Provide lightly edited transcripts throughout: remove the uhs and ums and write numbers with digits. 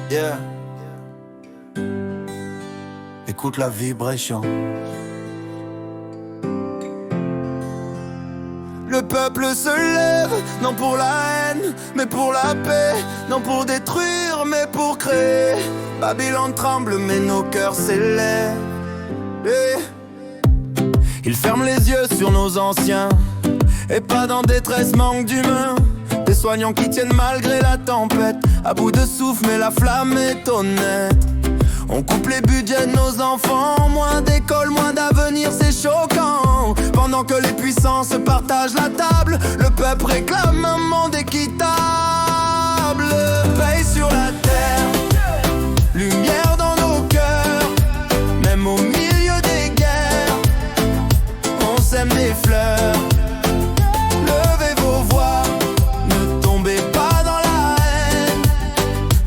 Yeah. Écoute la vibration. Le peuple se lève, non pour la haine, mais pour la paix. Non pour détruire, mais pour créer. Babylone tremble, mais nos cœurs s'élèvent. Ils ferment les yeux sur nos anciens, et pas dans détresse, manque d'humain. Des soignants qui tiennent malgré la tempête, à bout de souffle, mais la flamme est honnête. On coupe les budgets de nos enfants, moins d'école, moins d'avenir, c'est choquant. Pendant que les puissants se partagent la table, le peuple réclame un monde équitable. Paix sur la terre, lumière dans nos cœurs, même au milieu des guerres, on sème des fleurs. Levez vos voix, ne tombez pas dans la haine.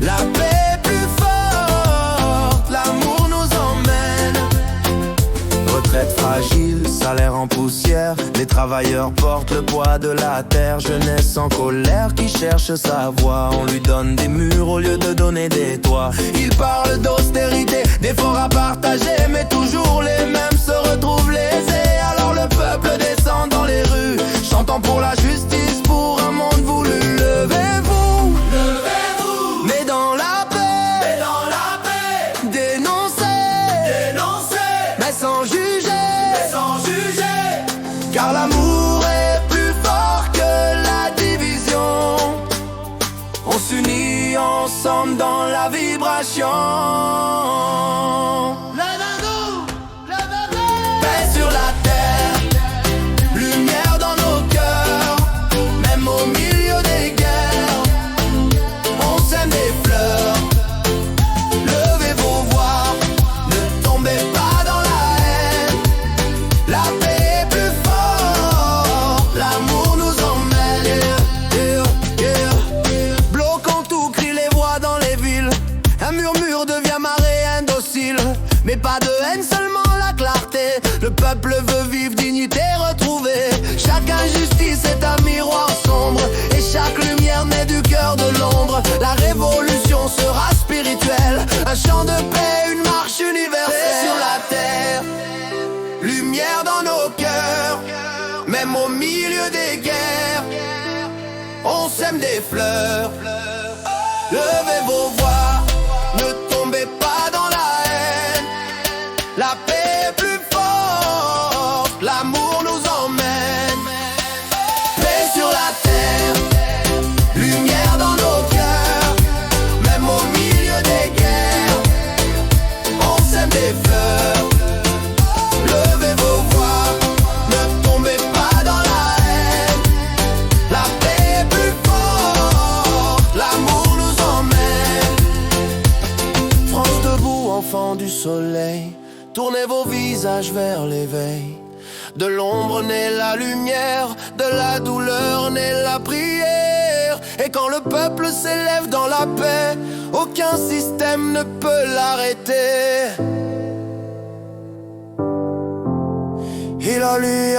La paix est plus forte, l'amour nous emmène. Retraite fragile, salaire en poussière, les travailleurs portent le poids de la terre. Jeunesse en colère qui cherche sa voie, on lui donne des murs au lieu de donner des toits. Il parle d'austérité, d'efforts à partager, mais toujours les mêmes se retrouvent lésés. Alors le peuple descend dans les rues, chantant pour la justice, pour un monde voulu. Levez-vous, levez-vous, mais dans la paix, mais dans la paix. Dénoncez, dénoncez, mais sans juger, mais sans juger. Car l'amour est plus fort que la division. On s'unit ensemble dans la vibration. Paix sur la terre, lumière dans nos cœurs, même au milieu des guerres, on sème des fleurs. Levez vos voix, ne tombez pas dans la haine. La paix est plus forte, l'amour nous emmène. Yeah, yeah, yeah. Bloquons tout, crient les voix dans les villes. Un murmure devient marée indocile, mais pas de haine, seulement la clarté. Le peuple veut vivre, dignité retrouvée. Chaque injustice est un miroir sombre, et chaque lumière naît du cœur de l'ombre. La révolution sera spirituelle, un chant de paix, une marche universelle. Paix sur la terre, lumière dans nos cœurs, même au milieu des guerres, on sème des fleurs. Levez vos voix, ne tombez pas dans la haine. La paix est plus forte, l'amour nous emmène. Paix sur la terre, lumière dans nos cœurs, même au milieu des guerres, on sème des fleurs. Levez vos voix, ne tombez pas dans la haine. La paix est plus forte, l'amour nous emmène. France debout, enfants du soleil, tournez vos visages vers l'éveil. De l'ombre naît la lumière, de la douleur naît la prière. Et quand le peuple s'élève dans la paix, aucun système ne peut l'arrêter. Il a lui